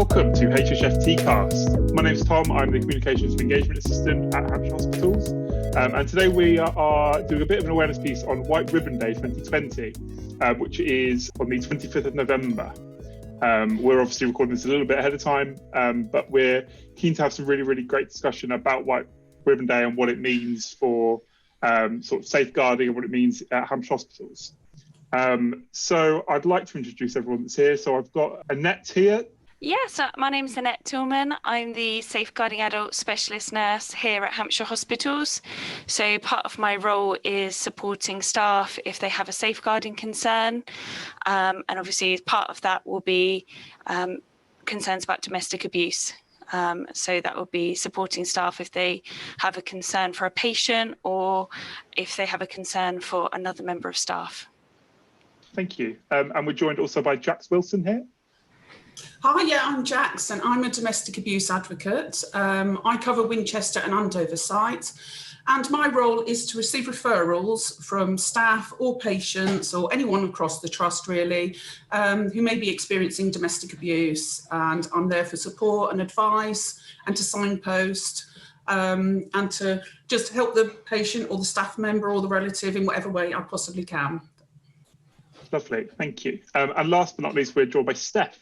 Welcome to HHFTCast. My name's Tom. I'm the Communications and Engagement Assistant at Hampshire Hospitals. And today we are doing a bit of an awareness piece on White Ribbon Day 2020, which is on the 25th of November. We're obviously recording this a little bit ahead of time, but we're keen to have some really great discussion about White Ribbon Day and what it means for sort of safeguarding and what it means at Hampshire Hospitals. So I'd like to introduce everyone that's here. So I've got Annette here. Yes, my name's Annette Tillman. I'm the Safeguarding Adult Specialist Nurse here at Hampshire Hospitals. So part of my role is supporting staff if they have a safeguarding concern. And obviously part of that will be concerns about domestic abuse. So that will be supporting staff if they have a concern for a patient or if they have a concern for another member of staff. Thank you. And we're joined also by Jax Wilson here. Hi, I'm Jax and I'm a domestic abuse advocate. I cover Winchester and Andover sites, and my role is to receive referrals from staff or patients or anyone across the trust really who may be experiencing domestic abuse, and I'm there for support and advice and to signpost and to just help the patient or the staff member or the relative in whatever way I possibly can. Lovely, thank you. And last but not least, we're joined by Steph.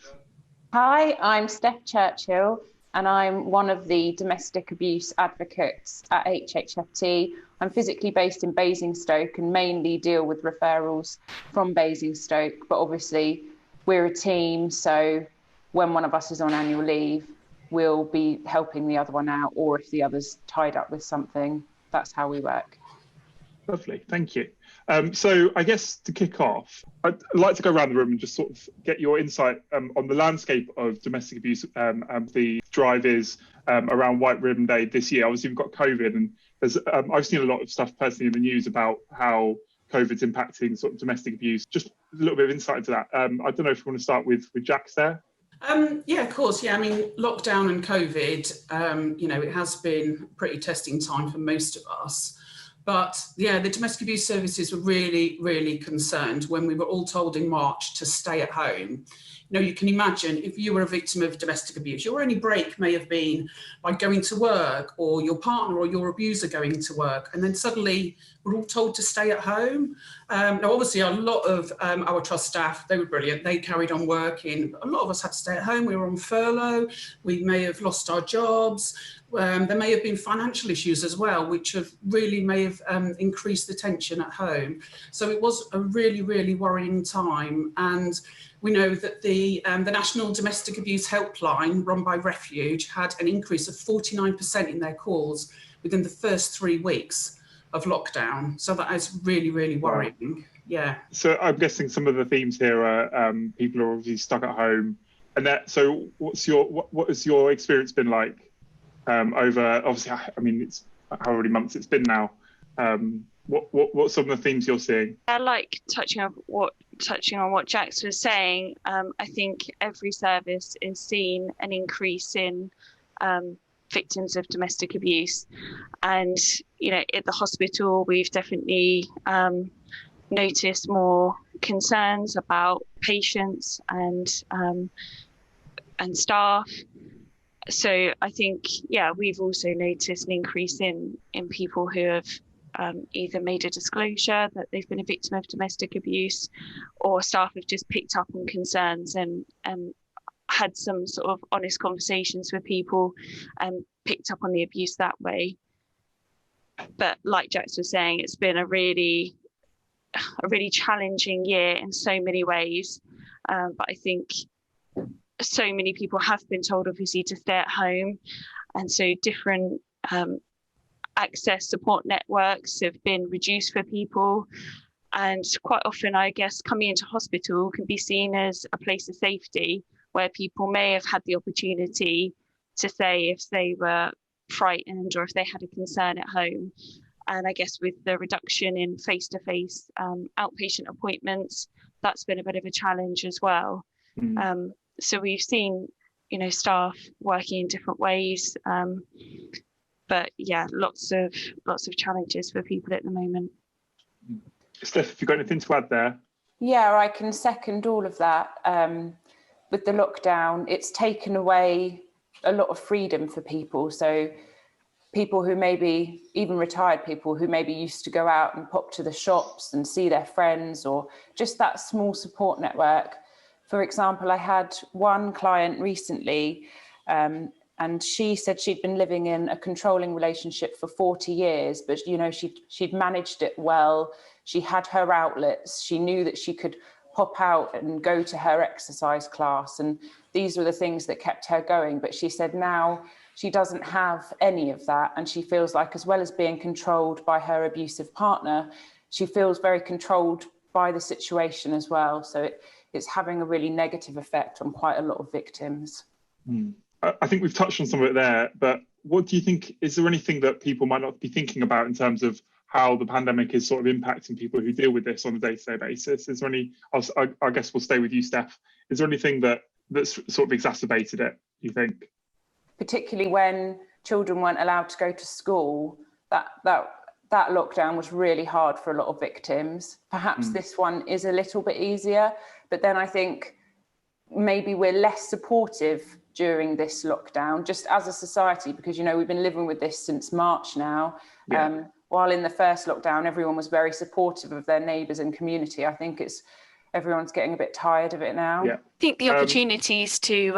Hi, I'm Steph Churchill and I'm one of the domestic abuse advocates at HHFT. I'm physically based in Basingstoke and mainly deal with referrals from Basingstoke, but obviously we're a team, so when one of us is on annual leave, we'll be helping the other one out, or if the other's tied up with something, that's how we work. Lovely, thank you. So I guess to kick off, I'd like to go around the room and just sort of get your insight on the landscape of domestic abuse and the drive is around White Ribbon Day this year. Obviously, we've got COVID, and there's I've seen a lot of stuff personally in the news about how COVID's impacting sort of domestic abuse. Just a little bit of insight into that. I don't know if you want to start with Jax there. Yeah, of course. Yeah, I mean, lockdown and COVID, it has been a pretty testing time for most of us. But yeah, the domestic abuse services were really concerned when we were all told in March to stay at home. You can imagine if you were a victim of domestic abuse, your only break may have been by going to work, or your partner or your abuser going to work, and then suddenly we're all told to stay at home. Now, obviously, a lot of our trust staff, they were brilliant. They carried on working. A lot of us had to stay at home. We were on furlough. We may have lost our jobs. There may have been financial issues as well, which may have increased the tension at home. So it was a really worrying time. And we know that the National Domestic Abuse Helpline, run by Refuge, had an increase of 49% in their calls within the first 3 weeks of lockdown. So that is really worrying. Wow. Yeah. So I'm guessing some of the themes here are people are obviously stuck at home. And so what has your experience been like over, obviously, I mean, it's how many months it's been now. What some of the themes you're seeing? I like touching on what Jax was saying. I think every service is seeing an increase in victims of domestic abuse, and at the hospital we've definitely noticed more concerns about patients and staff. So I think, we've also noticed an increase in people who have either made a disclosure that they've been a victim of domestic abuse, or staff have just picked up on concerns and had some sort of honest conversations with people and picked up on the abuse that way. But like Jax was saying, it's been a really challenging year in so many ways. But I think so many people have been told obviously to stay at home, and so different access support networks have been reduced for people, and quite often I guess coming into hospital can be seen as a place of safety where people may have had the opportunity to say if they were frightened or if they had a concern at home. And I guess with the reduction in face-to-face outpatient appointments, that's been a bit of a challenge as well. So we've seen, staff working in different ways, but yeah, lots of challenges for people at the moment. Steph, have you got anything to add there? Yeah, I can second all of that. with the lockdown, it's taken away a lot of freedom for people. So people who maybe, even retired people who maybe used to go out and pop to the shops and see their friends, or just that small support network. For example, I had one client recently, and she said she'd been living in a controlling relationship for 40 years, but she'd managed it well. She had her outlets. She knew that she could pop out and go to her exercise class, and these were the things that kept her going. But she said now she doesn't have any of that, and she feels like, as well as being controlled by her abusive partner, she feels very controlled by the situation as well. So it's having a really negative effect on quite a lot of victims. I think we've touched on some of it there, but what do you think, is there anything that people might not be thinking about in terms of how the pandemic is sort of impacting people who deal with this on a day-to-day basis? Is there any, I guess we'll stay with you, Steph, is there anything that's sort of exacerbated it, do you think? Particularly when children weren't allowed to go to school, that lockdown was really hard for a lot of victims. Perhaps this one is a little bit easier, but then I think maybe we're less supportive during this lockdown, just as a society, because, we've been living with this since March now. Yeah. While in the first lockdown, everyone was very supportive of their neighbours and community. I think everyone's getting a bit tired of it now. Yeah. I think the opportunities to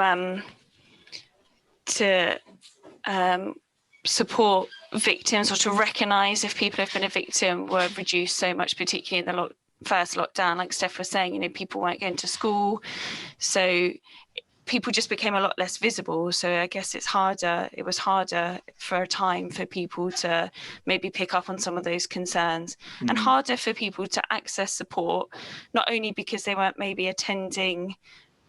support victims, or to recognise if people have been a victim, were reduced so much, particularly in the first lockdown. Like Steph was saying, people weren't going to school, so people just became a lot less visible. So I guess it was harder for a time for people to maybe pick up on some of those concerns, and harder for people to access support, not only because they weren't maybe attending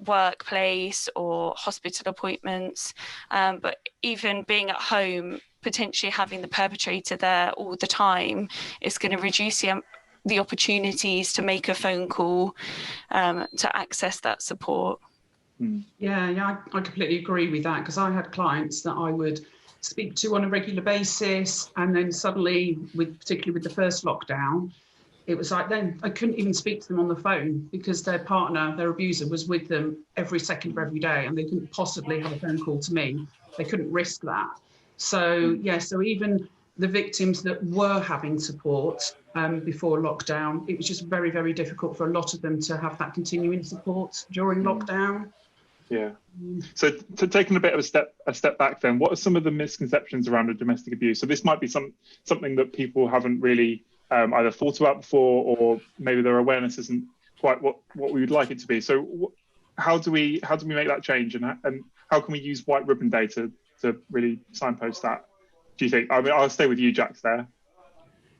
workplace or hospital appointments, but even being at home, potentially having the perpetrator there all the time is going to reduce the opportunities to make a phone call, to access that support. Yeah, I completely agree with that, because I had clients that I would speak to on a regular basis, and then suddenly, particularly with the first lockdown, it was like then I couldn't even speak to them on the phone because their partner, their abuser, was with them every second of every day, and they couldn't possibly have a phone call to me. They couldn't risk that. So so even the victims that were having support before lockdown, it was just very, very difficult for a lot of them to have that continuing support during lockdown. Yeah. So taking a bit of a step back then, what are some of the misconceptions around domestic abuse? So this might be something that people haven't really either thought about before, or maybe their awareness isn't quite what we would like it to be. So how do we make that change, and how can we use White Ribbon Day to really signpost that, do you think? I mean, I'll stay with you, Jax, there.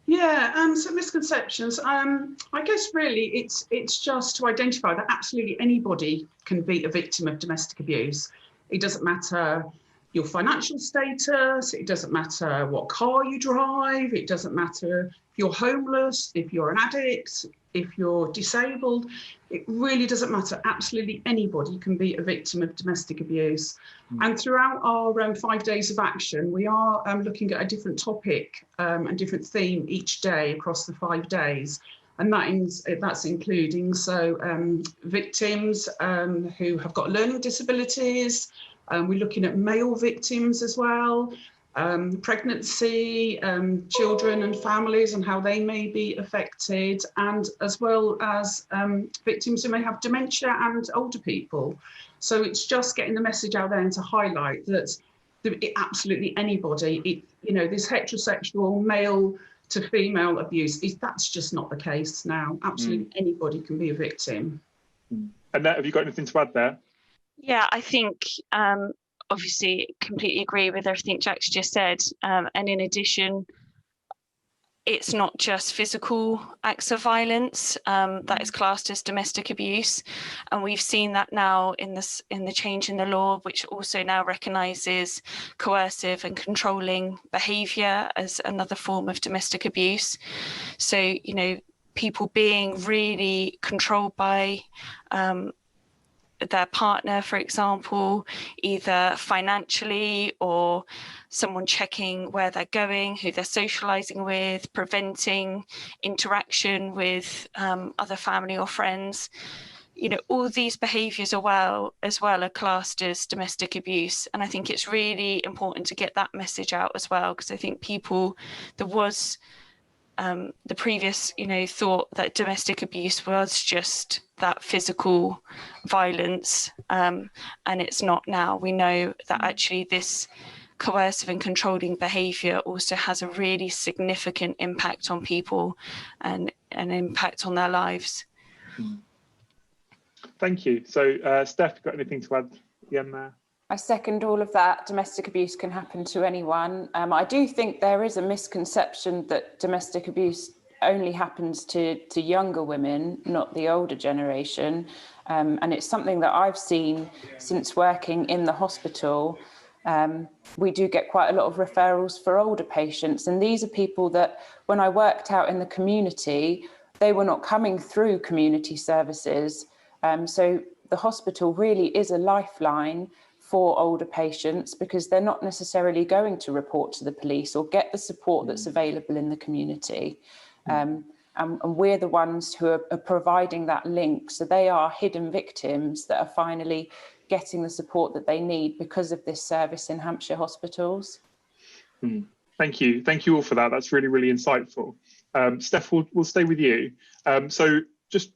Yeah, so misconceptions. I guess really it's just to identify that absolutely anybody can be a victim of domestic abuse. It doesn't matter your financial status, it doesn't matter what car you drive, it doesn't matter if you're homeless, if you're an addict, if you're disabled. It really doesn't matter. Absolutely anybody can be a victim of domestic abuse. And throughout our 5 days of action, we are looking at a different topic and different theme each day across the 5 days. And that's including victims who have got learning disabilities. We're looking at male victims as well, pregnancy, children and families and how they may be affected, and as well as victims who may have dementia and older people. So it's just getting the message out there and to highlight that absolutely anybody, this heterosexual male to female abuse, that's just not the case now. Absolutely anybody can be a victim. Annette, have you got anything to add there? Yeah, I think obviously completely agree with everything Jack's just said. And in addition, it's not just physical acts of violence that is classed as domestic abuse. And we've seen that now in the change in the law, which also now recognises coercive and controlling behaviour as another form of domestic abuse. So, people being really controlled by their partner, for example, either financially or someone checking where they're going, who they're socializing with, preventing interaction with other family or friends. all these behaviours as well are classed as domestic abuse. And I think it's really important to get that message out as well, because I think there was the previous, thought that domestic abuse was just that physical violence, and it's not now. We know that actually this coercive and controlling behaviour also has a really significant impact on people and an impact on their lives. Thank you. So, Steph, got anything to add again there? I second all of that. Domestic abuse can happen to anyone. I do think there is a misconception that domestic abuse only happens to younger women, not the older generation. And it's something that I've seen since working in the hospital. We do get quite a lot of referrals for older patients. And these are people that, when I worked out in the community, they were not coming through community services. So the hospital really is a lifeline for older patients, because they're not necessarily going to report to the police or get the support that's available in the community. And we're the ones who are providing that link. So they are hidden victims that are finally getting the support that they need because of this service in Hampshire hospitals. Thank you. Thank you all for that. That's really, really insightful. Steph, we'll stay with you. So just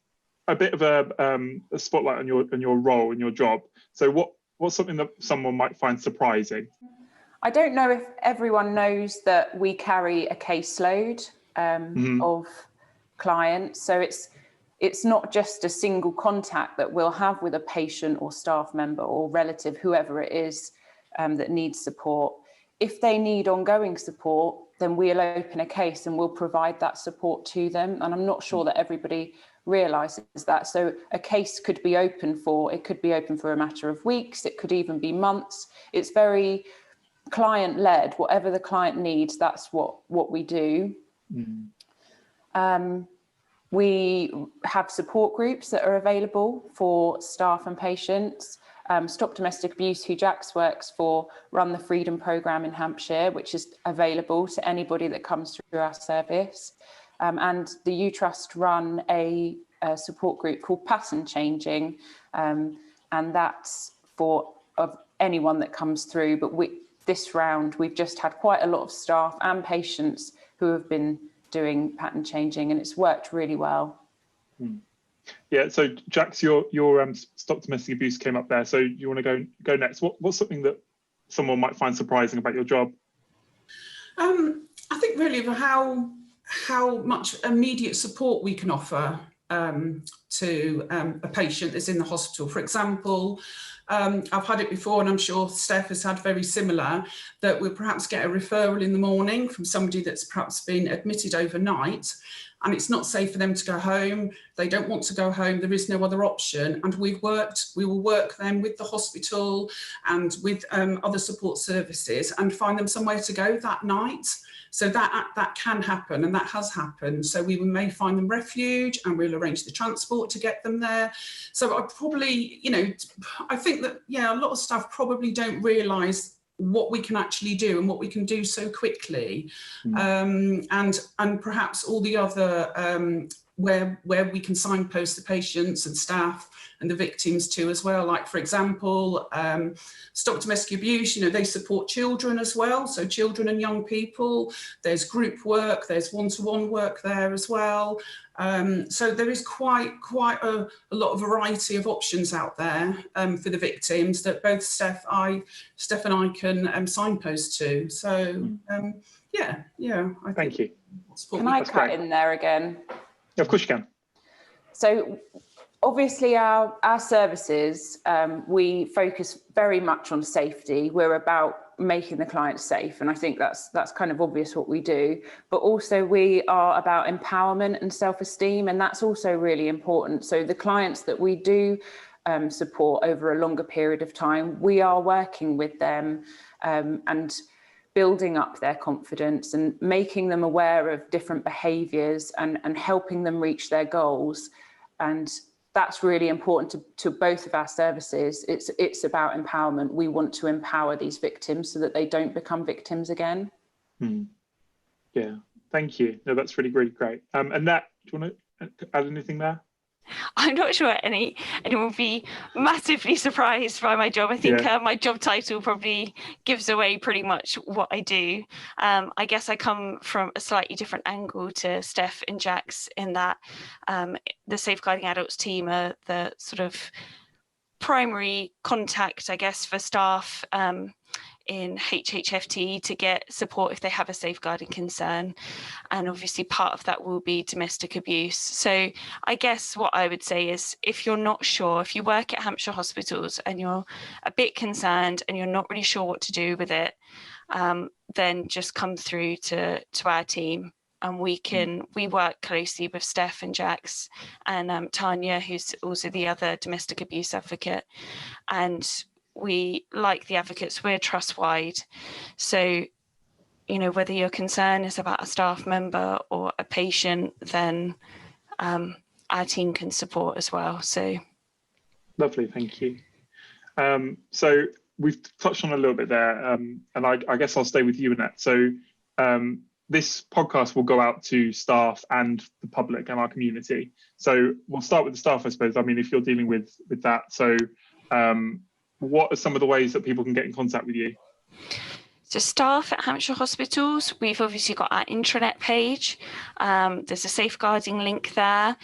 a bit of a spotlight on your role and your job. So what's something that someone might find surprising? I don't know if everyone knows that we carry a caseload of clients. So it's not just a single contact that we'll have with a patient or staff member or relative, whoever it is that needs support. If they need ongoing support, then we'll open a case and we'll provide that support to them. And I'm not sure that everybody realises that. So a case could be open for a matter of weeks, it could even be months. It's very client-led. Whatever the client needs, that's what we do. We have support groups that are available for staff and patients. Stop Domestic Abuse, who Jax works for, run the Freedom Programme in Hampshire, which is available to anybody that comes through our service. And the U-Trust run a support group called Pattern Changing, and that's for anyone that comes through. But this round, we've just had quite a lot of staff and patients who have been doing pattern changing, and it's worked really well. Yeah, so Jax, your Stop Domestic Abuse came up there, so you want to go next. What's something that someone might find surprising about your job? I think really how much immediate support we can offer to a patient that's in the hospital. For example, I've had it before, and I'm sure Steph has had very similar, that we'll perhaps get a referral in the morning from somebody that's perhaps been admitted overnight, and it's not safe for them to go home. They don't want to go home. There is no other option. And we will work then with the hospital and with other support services and find them somewhere to go that night. So that can happen, and that has happened. So we may find them refuge, and we'll arrange the transport to get them there. So I probably, I think that, a lot of staff probably don't realise what we can actually do and what we can do so quickly. And perhaps all the other where we can signpost the patients and staff and the victims to as well. Like, for example, Stop Domestic Abuse, they support children as well. So children and young people, there's group work, there's one-to-one work there as well. So there is quite a lot of variety of options out there for the victims that both Steph and I can signpost to. So Thank you. Can I cut in there again? Yeah, of course you can. So obviously our services, we focus very much on safety. We're about making the client safe, and I think that's kind of obvious what we do, but also we are about empowerment and self-esteem, and that's also really important. So the clients that we do support over a longer period of time, we are working with them and building up their confidence and making them aware of different behaviours and helping them reach their goals. And that's really important to both of our services. It's about empowerment. We want to empower these victims so that they don't become victims again. Yeah, thank you. No, that's really, really great. And Nat, do you want to add anything there? I'm not sure anyone will be massively surprised by my job. I think my job title probably gives away pretty much what I do. I guess I come from a slightly different angle to Steph and Jax in that the Safeguarding Adults team are the sort of primary contact, I guess, for staff in HHFT to get support if they have a safeguarding concern. And obviously part of that will be domestic abuse. So I guess what I would say is, if you're not sure, if you work at Hampshire Hospitals and you're a bit concerned and you're not really sure what to do with it, then just come through to our team. And we work closely with Steph and Jax and Tanya, who's also the other domestic abuse advocate. And we, like the advocates, we're trust-wide. So, whether your concern is about a staff member or a patient, then our team can support as well. So lovely, thank you. So we've touched on a little bit there, and I guess I'll stay with you, Annette. So this podcast will go out to staff and the public and our community. So we'll start with the staff, I suppose. I mean, if you're dealing with that. So what are some of the ways that people can get in contact with you? So staff at Hampshire Hospitals, we've obviously got our intranet page. There's a safeguarding link there,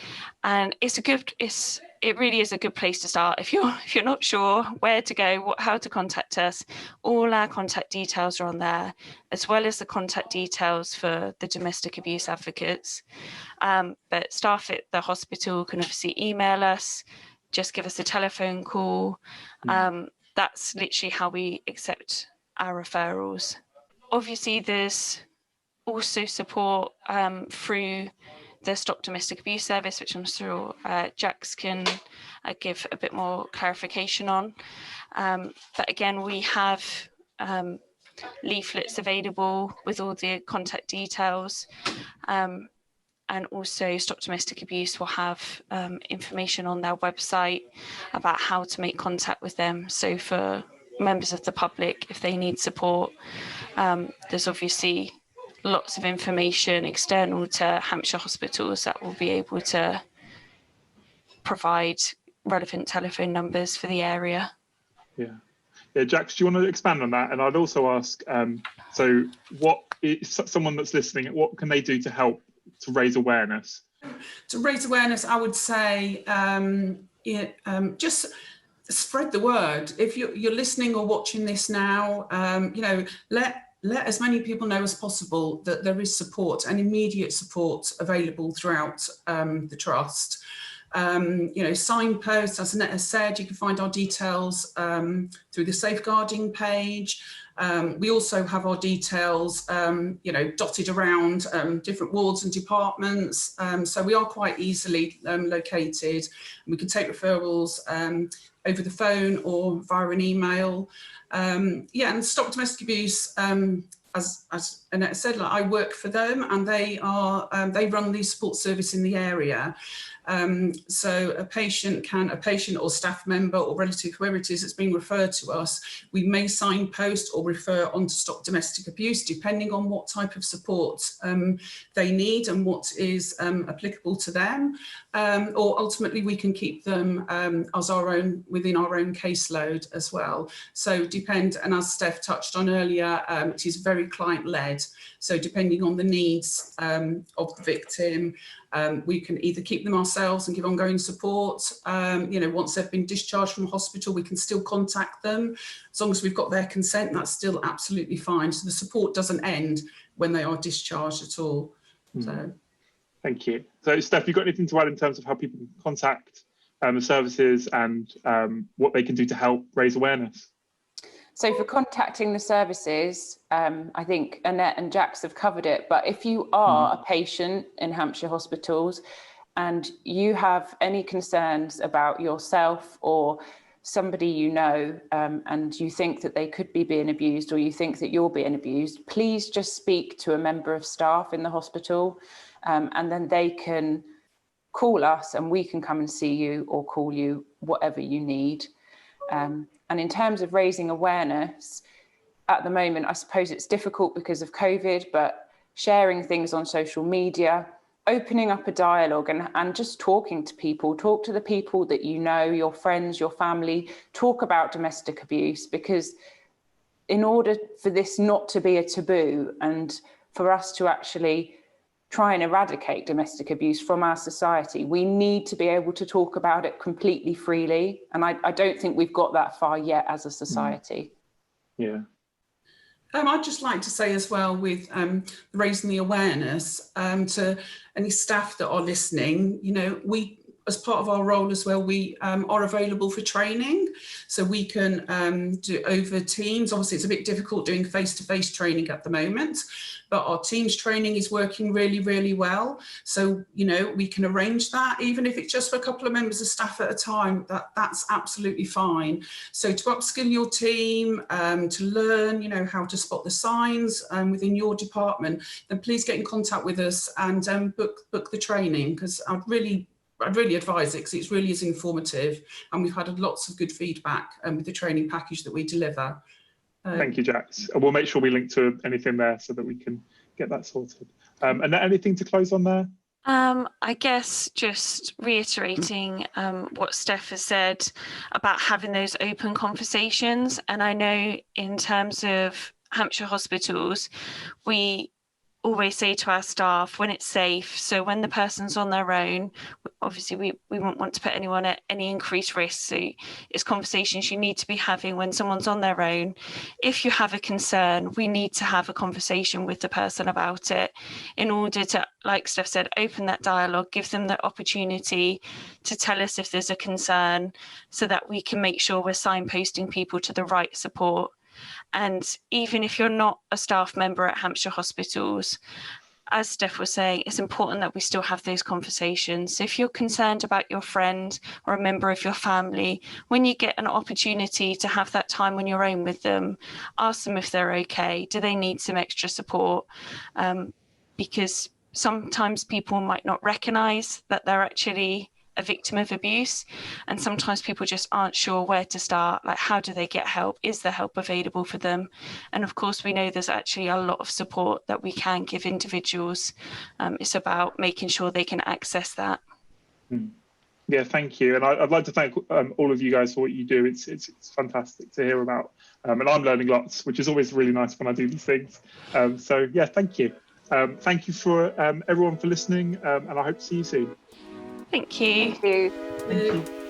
and it really is a good place to start. If you're not sure where to go, how to contact us, all our contact details are on there, as well as the contact details for the domestic abuse advocates. But staff at the hospital can obviously email us, just give us a telephone call. That's literally how we accept our referrals. Obviously, there's also support through the Stop Domestic Abuse service, which I'm sure Jax can give a bit more clarification on. But again, we have leaflets available with all the contact details. And also Stop Domestic Abuse will have information on their website about how to make contact with them. So for members of the public, if they need support, there's obviously lots of information external to Hampshire Hospitals that will be able to provide relevant telephone numbers for the area. Yeah, Jax, do you want to expand on that? And I'd also ask, so what is someone that's listening, what can they do to help to raise awareness? To raise awareness, I would say just spread the word. If you're listening or watching this now, let as many people know as possible that there is support and immediate support available throughout the trust. Signposts, as Annette has said, you can find our details through the safeguarding page. We also have our details, dotted around different wards and departments. So we are quite easily located. We can take referrals over the phone or via an email. And Stop Domestic Abuse, as Annette said, I work for them, and they run the support service in the area. So a patient or staff member or relative, whoever it is that's being referred to us, we may signpost or refer on to Stop Domestic Abuse, depending on what type of support they need and what is applicable to them. Or ultimately we can keep them as within our own caseload as well. So and as Steph touched on earlier, it is very client-led. So depending on the needs of the victim, we can either keep them ourselves and give ongoing support. Once they've been discharged from hospital, we can still contact them. As long as we've got their consent, that's still absolutely fine. So the support doesn't end when they are discharged at all. So, thank you. So Steph, you got anything to add in terms of how people can contact the services and what they can do to help raise awareness? So for contacting the services, I think Annette and Jax have covered it, but if you are a patient in Hampshire Hospitals and you have any concerns about yourself or somebody you know, and you think that they could be being abused, or you think that you're being abused, please just speak to a member of staff in the hospital, and then they can call us and we can come and see you or call you, whatever you need. And in terms of raising awareness, at the moment, I suppose it's difficult because of COVID, but sharing things on social media, opening up a dialogue and just talking to people, talk to the people that you know, your friends, your family, talk about domestic abuse, because in order for this not to be a taboo and for us to actually try and eradicate domestic abuse from our society, we need to be able to talk about it completely freely. And I don't think we've got that far yet as a society. Yeah. I'd just like to say as well, with raising the awareness to any staff that are listening, you know, we, as part of our role as well, we are available for training. So we can do over Teams. Obviously, it's a bit difficult doing face-to-face training at the moment, but our Teams training is working really, really well. So, you know, we can arrange that, even if it's just for a couple of members of staff at a time, that's absolutely fine. So to upskill your team, to learn, you know, how to spot the signs within your department, then please get in contact with us and book the training, because I'd really advise it, because it really is informative, and we've had lots of good feedback with the training package that we deliver. Thank you, Jax. We'll make sure we link to anything there so that we can get that sorted. And anything to close on there? I guess just reiterating what Steph has said about having those open conversations. And I know in terms of Hampshire hospitals, we always say to our staff when it's safe, so when the person's on their own, obviously we won't want to put anyone at any increased risk, so it's conversations you need to be having when someone's on their own. If you have a concern, we need to have a conversation with the person about it in order to, like Steph said, open that dialogue, give them the opportunity to tell us if there's a concern, so that we can make sure we're signposting people to the right support. And even if you're not a staff member at Hampshire hospitals, as Steph was saying, it's important that we still have those conversations. So if you're concerned about your friend or a member of your family, when you get an opportunity to have that time on your own with them, ask them if they're okay. Do they need some extra support? Because sometimes people might not recognise that they're actually a victim of abuse, and sometimes people just aren't sure where to start. Like, how do they get help? Is there help available for them? And of course, we know there's actually a lot of support that we can give individuals. It's about making sure they can access that. Yeah, thank you. And I'd like to thank all of you guys for what you do. It's fantastic to hear about, and I'm learning lots, which is always really nice when I do these things. So yeah, thank you. Thank you for everyone for listening, and I hope to see you soon. Thank you. Thank you. Thank you.